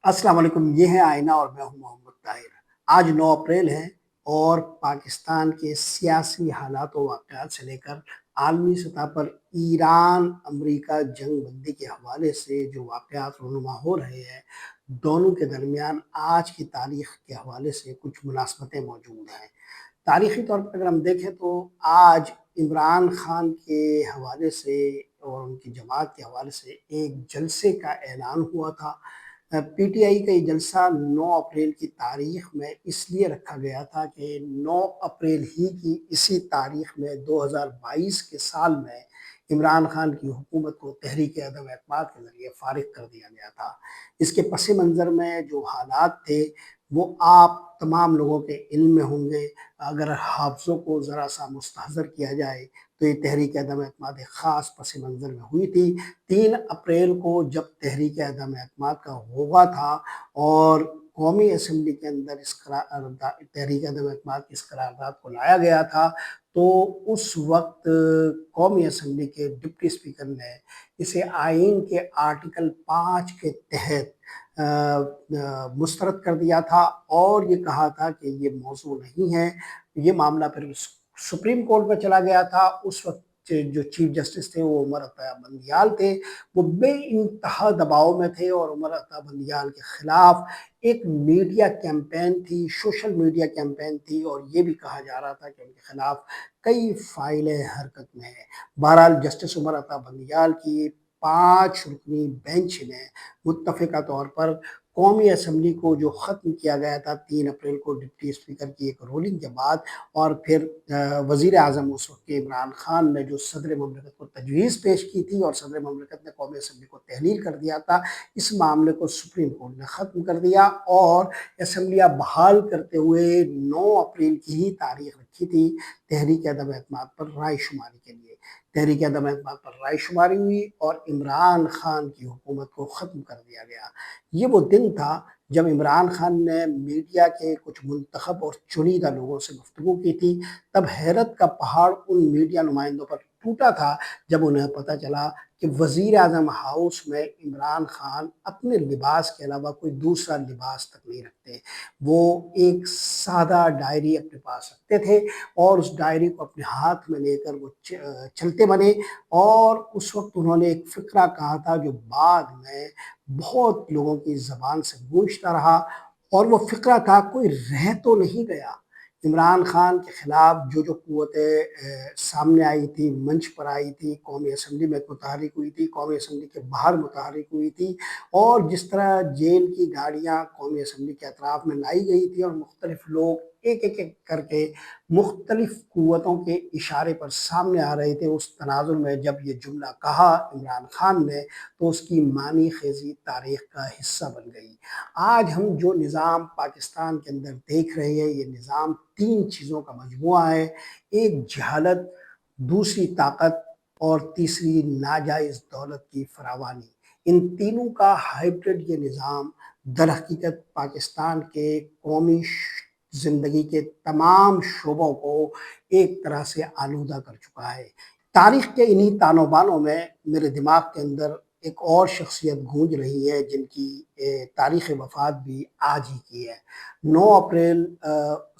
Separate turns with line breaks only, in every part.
अस्सलाम वालेकुम, ये है आईना और मैं हूँ मोहम्मद ताहिर। आज 9 अप्रैल है और पाकिस्तान के सियासी हालात व वाक़यात से लेकर आलमी सतह पर ईरान-अमरीका जंग बंदी के हवाले से जो वाक़यात रूनुमा हो रहे हैं, दोनों के दरमियान आज की तारीख़ के हवाले से कुछ मुनासबतें मौजूद हैं। तारीख़ी तौर पर अगर हम देखें तो आज इमरान खान के हवाले से और उनकी जमात के हवाले से एक जलसे का ऐलान हुआ था। पीटीआई का ये जलसा 9 अप्रैल की तारीख़ में इसलिए रखा गया था कि 9 अप्रैल ही की इसी तारीख़ में 2022 के साल में इमरान खान की हुकूमत को तहरीक अदम एतमाद के ज़रिए फ़ारिग कर दिया गया था। इसके पस मंज़र में जो हालात थे वो आप तमाम लोगों के इल्म में होंगे। अगर हाफ़िज़ों को ज़रा-सा मुस्तहज़र किया जाए तो ये तहरीक अदम एतमाद एक ख़ास पस मंज़र में हुई थी। 3 अप्रैल को जब तहरीक अदम एतमाद का होगा था और कौमी असम्बली के अंदर इस तहरीक अदम एतमाद की इस करारदाद को लाया गया था, तो उस वक़्त कौमी असम्बली के डिप्टी स्पीकर ने इसे आइन के आर्टिकल 5 के तहत मुस्तरद कर दिया था और ये कहा था कि ये मौज़ू नहीं है। ये मामला फिर सुप्रीम कोर्ट में चला गया था। उस वक़्त जो चीफ जस्टिस थे वो उमर अता बंदियाल थे। वो बेइंतहा दबाव में थे और उमर अता बंदियाल के खिलाफ एक मीडिया कैंपेन थी, सोशल मीडिया कैंपेन थी और ये भी कहा जा रहा था कि उनके खिलाफ कई फाइलें हरकत में हैं। बहरहाल जस्टिस उमर अता बंदियाल की 5 रुकनी बेंच ने मुत्तफ़िक़ा तौर पर कौमी असम्बली को जो ख़त्म किया गया था 3 अप्रैल को डिप्टी स्पीकर की एक रूलिंग के बाद और फिर वज़ीर आज़म उस वक़्त के इमरान खान ने जो सदर ममलिकत को तजवीज़ पेश की थी और सदर ममलिकत ने कौमी असम्बली को तहलील कर दिया था, इस मामले को सुप्रीम कोर्ट ने ख़त्म कर दिया और असम्बलियाँ बहाल करते हुए 9 अप्रैल की ही तारीख़ रखी थी तहरीक अदम एतमाद पर रायशुमारी के लिए। तहरीक अदम एतमाद पर रायशुमारी हुई और इमरान खान की हुकूमत को ख़त्म कर दिया गया। ये वो दिन था जब इमरान खान ने मीडिया के कुछ मुंतखब और चुनिंदा लोगों से गुफ्तगू की थी। तब हैरत का पहाड़ उन मीडिया नुमाइंदों पर टूटा था जब उन्हें पता चला कि वज़ीर आज़म हाउस में इमरान खान अपने लिबास के अलावा कोई दूसरा लिबास तक नहीं रखते। वो एक सादा डायरी अपने पास रखते थे और उस डायरी को अपने हाथ में लेकर वो चलते बने और उस वक़्त उन्होंने एक फ़िक्रा कहा था जो बाद में बहुत लोगों की ज़बान से गूंजता रहा और वो फ़िक्रा था, कोई रह तो नहीं गया। इमरान खान के खिलाफ जो क़ुव्वतें सामने आई थी, मंच पर आई थी, कौमी असम्बली में मुतहर्रिक हुई थी, कौमी असम्बली के बाहर मुतहर्रिक हुई थी और जिस तरह जेल की गाड़ियाँ कौमी असम्बली के अतराफ में लाई गई थी और मुख्तलिफ लोग एक-एक करके मुख्तलिफ क़ुव्वतों के इशारे पर सामने आ रहे थे, उस तनाज़ुर में जब ये जुमला कहा इमरान खान ने तो उसकी मानी ख़ेज़ी तारीख़ का हिस्सा बन गई। आज हम जो निज़ाम पाकिस्तान के अंदर देख रहे हैं, ये निज़ाम 3 चीज़ों का मजमूआ है। एक जहालत, दूसरी ताकत और तीसरी नाजायज़ दौलत की फरावानी। इन तीनों का हाइब्रिड ये निज़ाम दरहकीकत पाकिस्तान के कौमी ज़िंदगी के तमाम शोबों को एक तरह से आलूदा कर चुका है। तारीख़ के इन्हीं तानोबानों में मेरे दिमाग के अंदर एक और शख्सियत गूंज रही है जिनकी तारीख़ वफ़ात भी आज ही की है। 9 अप्रैल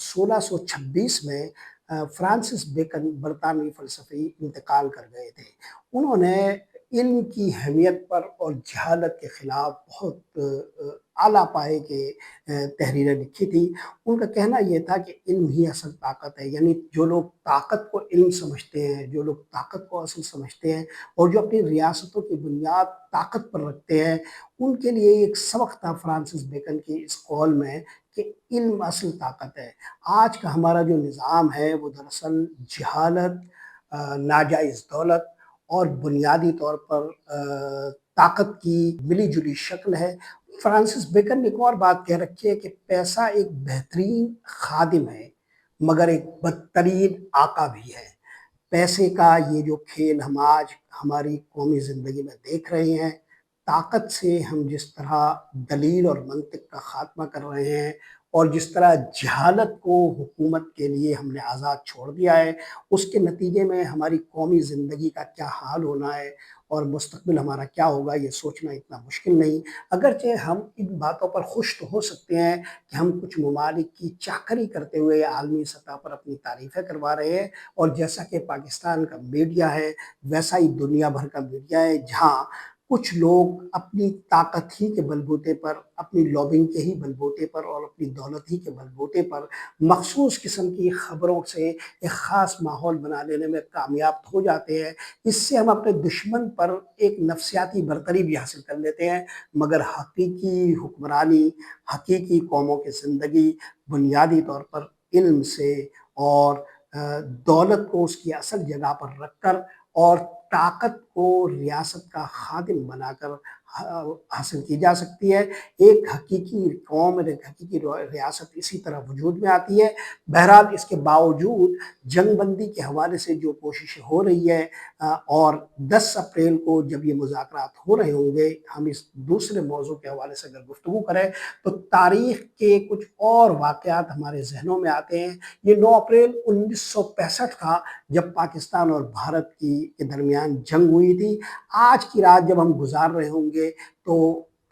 1626 में फ्रांसिस बेकन बरतानवी फ़लसफ़ी इंतकाल कर गए थे। उन्होंने इल्म की अहमियत पर और जहालत के ख़िलाफ़ बहुत आला पाए के तहरीरें लिखी थी। उनका कहना ये था कि इल्म ही असल ताकत है, यानी जो लोग ताकत को इल्म समझते हैं, जो लोग ताकत को असल समझते हैं और जो अपनी रियासतों की बुनियाद ताकत पर रखते हैं, उनके लिए एक सबक था फ्रांसिस बेकन की इस कौल में कि इल्म असल ताकत है। आज का हमारा जो निज़ाम है वो दरअसल जहालत, नाजायज़ दौलत और बुनियादी तौर पर ताकत की मिली-जुली शक्ल है। फ्रांसिस बेकन ने एक और बात कह रखी है कि पैसा एक बेहतरीन खादिम है, मगर एक बदतरीन आका भी है। पैसे का ये जो खेल हम आज हमारी कौमी ज़िंदगी में देख रहे हैं, ताकत से हम जिस तरह दलील और मंतिक का ख़ात्मा कर रहे हैं اور جس طرح جہالت کو حکومت کے لیے ہم نے آزاد چھوڑ دیا ہے، اس کے نتیجے میں ہماری قومی زندگی کا کیا حال ہونا ہے اور مستقبل ہمارا کیا ہوگا، یہ سوچنا اتنا مشکل نہیں۔ اگرچہ ہم ان باتوں پر خوش تو ہو سکتے ہیں کہ ہم کچھ ممالک کی چاکری کرتے ہوئے عالمی سطح پر اپنی تعریفیں کروا رہے ہیں، اور جیسا کہ پاکستان کا میڈیا ہے ویسا ہی دنیا بھر کا میڈیا ہے، جہاں کچھ لوگ اپنی طاقت ہی کے بل بوتے پر، اپنی لابنگ کے ہی بل بوتے پر اور اپنی دولت ہی کے بل بوتے پر مخصوص قسم کی خبروں سے ایک خاص ماحول بنا لینے میں کامیاب ہو جاتے ہیں۔ اس سے ہم اپنے دشمن پر ایک نفسیاتی برتری بھی حاصل کر لیتے ہیں، مگر حقیقی حکمرانی، حقیقی قوموں کی زندگی بنیادی طور پر علم سے اور دولت کو اس کی اصل جگہ پر رکھ کر اور طاقت کو ریاست کا خادم بنا کر حاصل کی جا سکتی ہے۔ ایک حقیقی قوم اور ایک حقیقی ریاست اسی طرح وجود میں آتی ہے۔ بہرحال اس کے باوجود جنگ بندی کے حوالے سے جو کوششیں ہو رہی ہے، اور 10 اپریل کو جب یہ مذاکرات ہو رہے ہوں گے، ہم اس دوسرے موضوع کے حوالے سے اگر گفتگو کریں تو تاریخ کے کچھ اور واقعات ہمارے ذہنوں میں آتے ہیں۔ یہ 9 اپریل 1965 تھا جب پاکستان اور بھارت کے درمیان جنگ ہوئی تھی۔ آج کی رات جب ہم گزار رہے ہوں گے تو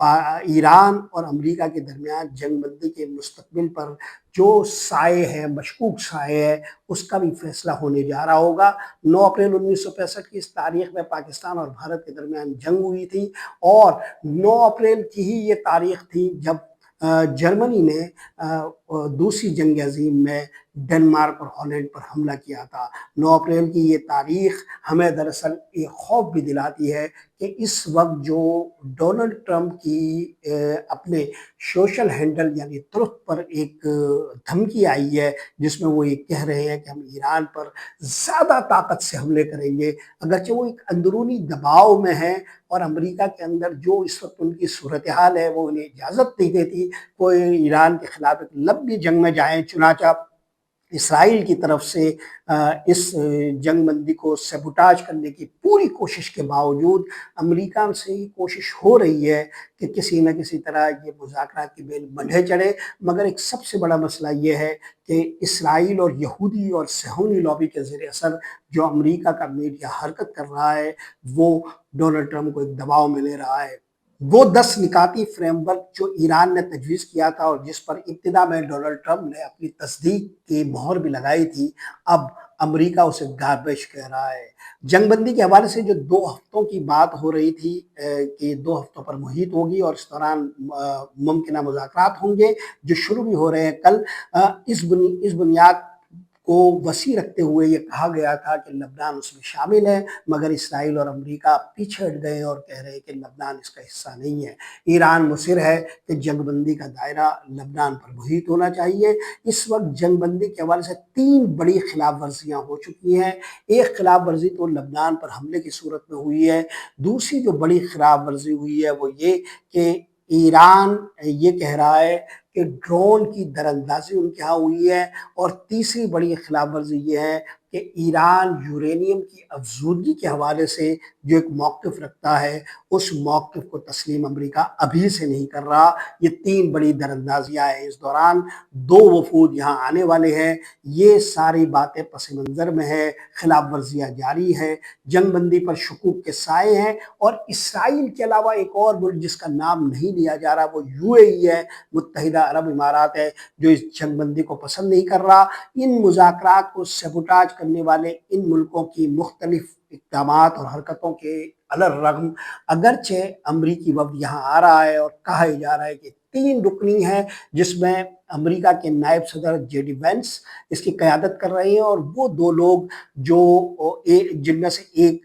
ایران اور امریکہ کے درمیان جنگ بندی کے مستقبل پر جو سائے ہے، مشکوک سائے ہے، اس کا بھی فیصلہ ہونے جا رہا ہوگا۔ 9 اپریل 1965 کی اس تاریخ میں پاکستان اور بھارت کے درمیان جنگ ہوئی تھی، اور 9 اپریل کی ہی یہ تاریخ تھی جب جرمنی نے دوسری جنگ عظیم میں ڈنمارک اور ہالینڈ پر حملہ کیا تھا۔ 9 اپریل کی یہ تاریخ ہمیں دراصل ایک خوف بھی دلاتی ہے کہ اس وقت جو ڈونلڈ ٹرمپ کی اپنے سوشل ہینڈل یعنی ٹروت پر ایک دھمکی آئی ہے، جس میں وہ یہ کہہ رہے ہیں کہ ہم ایران پر زیادہ طاقت سے حملے کریں گے، اگرچہ وہ ایک اندرونی دباؤ میں ہیں اور امریکہ کے اندر جو اس وقت ان کی صورتحال ہے وہ انہیں اجازت نہیں دیتی کوئی ایران کے خلاف ایک لمبی جنگ میں جائیں۔ چنانچہ اسرائیل کی طرف سے اس جنگ بندی کو سیبوٹاج کرنے کی پوری کوشش کے باوجود امریکہ سے یہ کوشش ہو رہی ہے کہ کسی نہ کسی طرح یہ مذاکرات کی بیل بندھے چڑھے، مگر ایک سب سے بڑا مسئلہ یہ ہے کہ اسرائیل اور یہودی اور صہیونی لابی کے زیر اثر جو امریکہ کا میڈیا حرکت کر رہا ہے، وہ ڈونلڈ ٹرمپ کو ایک دباؤ میں لے رہا ہے۔ وہ 10 نکاتی فریم ورک جو ایران نے تجویز کیا تھا اور جس پر ابتدا میں ڈونلڈ ٹرمپ نے اپنی تصدیق کی مہر بھی لگائی تھی، اب امریکہ اسے گاربیج کہہ رہا ہے۔ جنگ بندی کے حوالے سے جو 2 ہفتوں کی بات ہو رہی تھی کہ 2 ہفتوں پر محیط ہوگی اور اس دوران ممکنہ مذاکرات ہوں گے جو شروع بھی ہو رہے ہیں کل، اس بنیاد کو وسیع رکھتے ہوئے یہ کہا گیا تھا کہ لبنان اس میں شامل ہے، مگر اسرائیل اور امریکہ پیچھے ہٹ گئے اور کہہ رہے کہ لبنان اس کا حصہ نہیں ہے۔ ایران مصر ہے کہ جنگ بندی کا دائرہ لبنان پر محیط ہونا چاہیے۔ اس وقت جنگ بندی کے حوالے سے 3 بڑی خلاف ورزیاں ہو چکی ہیں۔ ایک خلاف ورزی تو لبنان پر حملے کی صورت میں ہوئی ہے، دوسری جو بڑی خلاف ورزی ہوئی ہے وہ یہ کہ ایران یہ کہہ رہا ہے کہ ڈرون کی دراندازی ان کے ہاں ہوئی ہے، اور تیسری بڑی خلاف ورزی یہ ہے کہ ایران یورینیم کی افزودگی کے حوالے سے جو ایک موقف رکھتا ہے، اس موقف کو تسلیم امریکہ ابھی سے نہیں کر رہا۔ یہ 3 بڑی دراندازیاں ہیں۔ اس دوران 2 وفود یہاں آنے والے ہیں، یہ ساری باتیں پس منظر میں ہے، خلاف ورزیاں جاری ہیں، جنگ بندی پر شکوک کے سائے ہیں، اور اسرائیل کے علاوہ ایک اور ملک جس کا نام نہیں لیا جا رہا وہ UAE ہے، متحدہ عرب امارات ہے، جو اس جنگ بندی کو پسند نہیں کر رہا۔ ان مذاکرات کو سیبوٹاج کرنے والے ان ملکوں کی مختلف اقدامات اور حرکتوں کے علی الرغم اگرچہ امریکی وفد یہاں آ رہا ہے اور کہا جا رہا ہے کہ 3 رکنی ہے جس میں امریکہ کے نائب صدر JD وینس اس کی قیادت کر رہے ہیں، اور وہ 2 لوگ جو جن میں سے ایک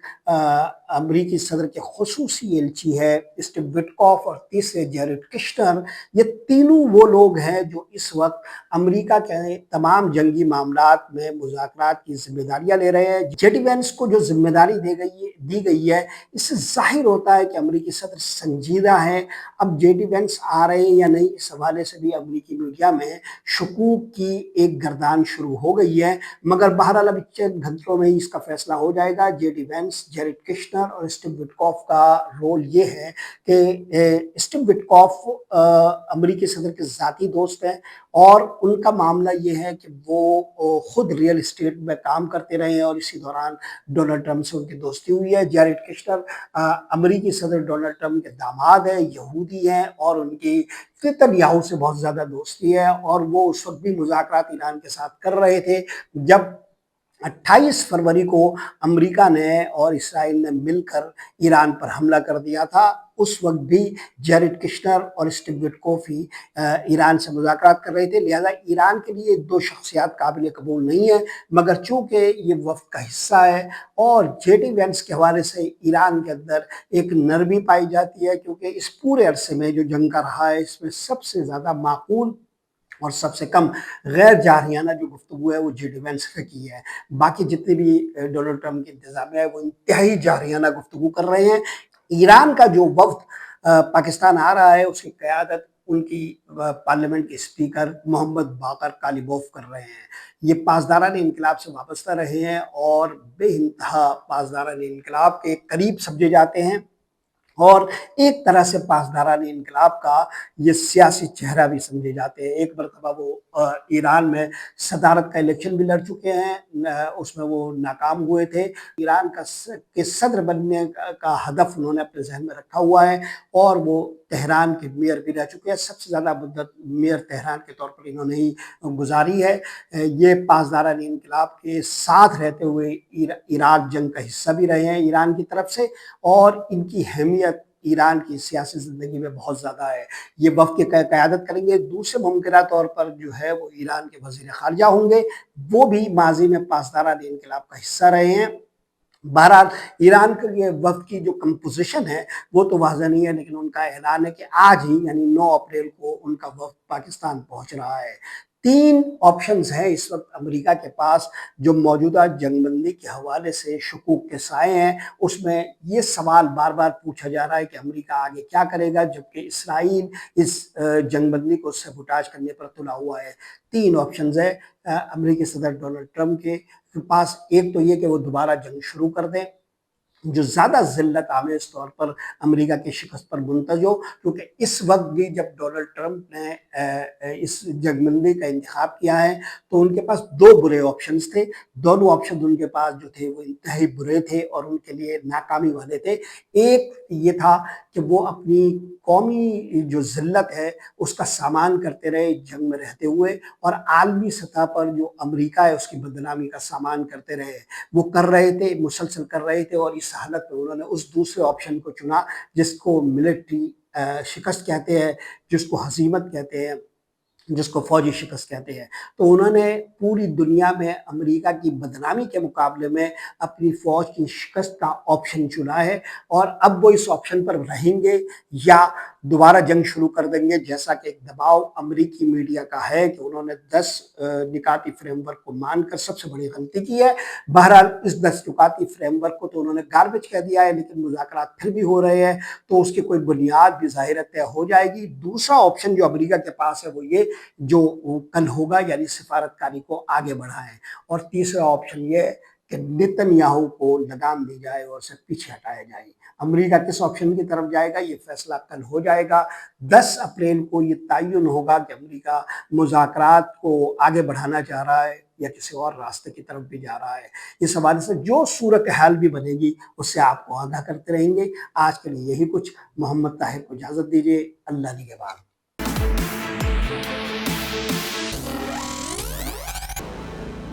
امریکی صدر کے خصوصی ایلچی ہے اسٹیو وٹکوف، اور تیسرے جیرڈ کشنر، یہ تینوں وہ لوگ ہیں جو اس وقت امریکہ کے تمام جنگی معاملات میں مذاکرات کی ذمہ داریاں لے رہے ہیں۔ JD وینس کو جو ذمہ داری دی گئی ہے، اس سے ظاہر ہوتا ہے کہ امریکی صدر سنجیدہ ہے۔ اب JD وینس آ رہے ہیں یا نہیں، اس حوالے سے بھی امریکی میڈیا में शकूक की एक गर्दान शुरू हो गई है, मगर बहरहाल अभी चंद घंटों में ही इसका फैसला हो जाएगा। जेडी वेंस, जेरेड कुश्नर और स्टीव विटकॉफ का रोल ये है कि स्टीव विटकॉफ अमेरिकी सदर के ज़ाती दोस्त हैं और उनका मामला ये है कि वो खुद रियल एस्टेट में काम करते रहे हैं और इसी दौरान डोनाल्ड ट्रंप से उनकी दोस्ती हुई है। जेरेड कुश्नर अमेरिकी सदर डोनाल्ड ट्रंप के दामाद हैं, यहूदी हैं और उनकी नेतन्याहू से बहुत ज़्यादा दोस्ती है और वो उस वक्त भी मुज़ाकरात ईरान के साथ कर रहे थे जब 28 फरवरी को अमेरिका ने और इसराइल ने मिलकर ईरान पर हमला कर दिया था। उस वक्त भी जेरेड कुश्नर और स्टीव विटकॉफ ही ईरान से मुज़ाकरात कर रहे थे, लिहाजा ईरान के लिए दो शख्सियत काबिल कबूल नहीं है, मगर चूंकि ये वफ्द का हिस्सा है और जेडी वेंस के हवाले से ईरान के अंदर एक नरमी पाई जाती है, क्योंकि इस पूरे अरसे में जो जंग का रहा है इसमें सबसे ज़्यादा माकूल और सबसे कम गैर जारहियाना जो गुफ्तगू है वो जेडी वेंस ने की है। बाकी जितने भी डोनाल्ड ट्रंप के इंतजामिया है वो इंतहाई जारहियाना गुफ्तगू कर रहे हैं। ईरान का जो वफ्द पाकिस्तान आ रहा है उसकी क़यादत उनकी पार्लियामेंट के स्पीकर मोहम्मद बाकर कालिबोफ कर रहे हैं। ये पासदारान इनकलाब से वाबस्ता रहे हैं और बेइंतहा पासदारान इनकलाब के करीब समझे जाते हैं और एक तरह से पासदारान इनकलाब का ये सियासी चेहरा भी समझे जाते हैं। एक मरतबा वो ईरान में सदारत का इलेक्शन भी लड़ चुके हैं, उसमें वो नाकाम हुए थे। ईरान के सदर बनने का हदफ उन्होंने अपने जहन में रखा हुआ है और वो तेहरान के मेयर भी रह चुके हैं। सबसे ज़्यादा मुद्दत मेयर तेहरान के तौर पर इन्होंने ही गुजारी है। ये पासदारान इनकलाब के साथ रहते हुए इराक जंग का हिस्सा भी रहे हैं ईरान की तरफ से और इनकी अहमियत ईरान की सियासी ज़िंदगी में बहुत ज़्यादा है। ये वफ़द की क़यादत करेंगे। दूसरे मुमकिना तौर पर जो है वो ईरान के वज़ीर ख़ारिजा होंगे, वो भी माज़ी में पासदारान इनकलाब का हिस्सा रहे हैं। बहरहाल ईरान के ये वफ़द की जो कंपोजिशन है वो तो वाज़ेह नहीं है, लेकिन उनका ऐलान है कि आज ही यानी 9 अप्रैल को उनका वफ़द पाकिस्तान पहुंच रहा है। 3 ऑप्शंस हैं इस वक्त अमेरिका के पास जो मौजूदा जंगबंदी के हवाले से शकूक के साए हैं। उसमें ये सवाल बार बार पूछा जा रहा है कि अमेरिका आगे क्या करेगा, जबकि इसराइल इस जंगबंदी को सबूटाज करने पर तुला हुआ है। 3 ऑप्शंस है अमेरिकी सदर डोनाल्ड ट्रंप के पास। एक तो ये कि वो दोबारा जंग शुरू कर दें जो ज़्यादा ज़िल्लत आमेज़ तौर पर अमेरिका की शिकस्त पर मुंतज हो, क्योंकि इस वक्त भी जब डोनाल्ड ट्रंप ने इस जंगबंदी का इंतखाब किया है तो उनके पास 2 बुरे ऑप्शंस थे। दोनों ऑप्शन उनके पास जो थे वो इंतहाई बुरे थे और उनके लिए नाकामी वाले थे। एक ये था कि वो अपनी कौमी जो ज़िल्लत है उसका सामान करते रहे जंग में रहते हुए और आलमी सतह पर जो अमेरिका है उसकी बदनामी का सामान करते रहे। वो कर रहे थे, मुसलसल कर रहे थे और इस हालत में उन्होंने उस दूसरे ऑप्शन को चुना जिसको मिलिट्री शिकस्त कहते हैं, जिसको हज़ीमत कहते हैं, जिसको फौजी शिकस्त कहते हैं। तो उन्होंने पूरी दुनिया में अमेरिका की बदनामी के मुकाबले में अपनी फ़ौज की शिकस्त का ऑप्शन चुना है और अब वो इस ऑप्शन पर रहेंगे या दोबारा जंग शुरू कर देंगे, जैसा कि एक दबाव अमेरिकी मीडिया का है कि उन्होंने 10 निकाती फ्रेमवर्क को मानकर सबसे बड़ी गलती की है। बहरहाल इस 10 निकाती फ्रेमवर्क को तो उन्होंने गार्बेज कह दिया है, लेकिन मुज़ाकरात फिर भी हो रहे हैं तो उसकी कोई बुनियाद भी ज़ाहिर तय हो जाएगी। दूसरा ऑप्शन जो अमेरिका के पास है वो ये जो कल होगा यानी सिफारतकारी को आगे बढ़ाएं और तीसरा ऑप्शन ये है कि नेतन्याहू को लगाम दी जाए और उसे पीछे हटाया जाए। अमेरिका किस ऑप्शन की तरफ जाएगा ये फैसला कल हो जाएगा। 10 अप्रैल को ये तयन होगा कि अमेरिका मुज़ाकरात को आगे बढ़ाना चाह रहा है या किसी और रास्ते की तरफ भी जा रहा है। इस हवाले से जो सूरत हाल भी बनेगी उससे आपको आगाह करते रहेंगे। आज के लिए यही कुछ। मोहम्मद ताहिर को इजाज़त दीजिए। अल्लाह निगहबान।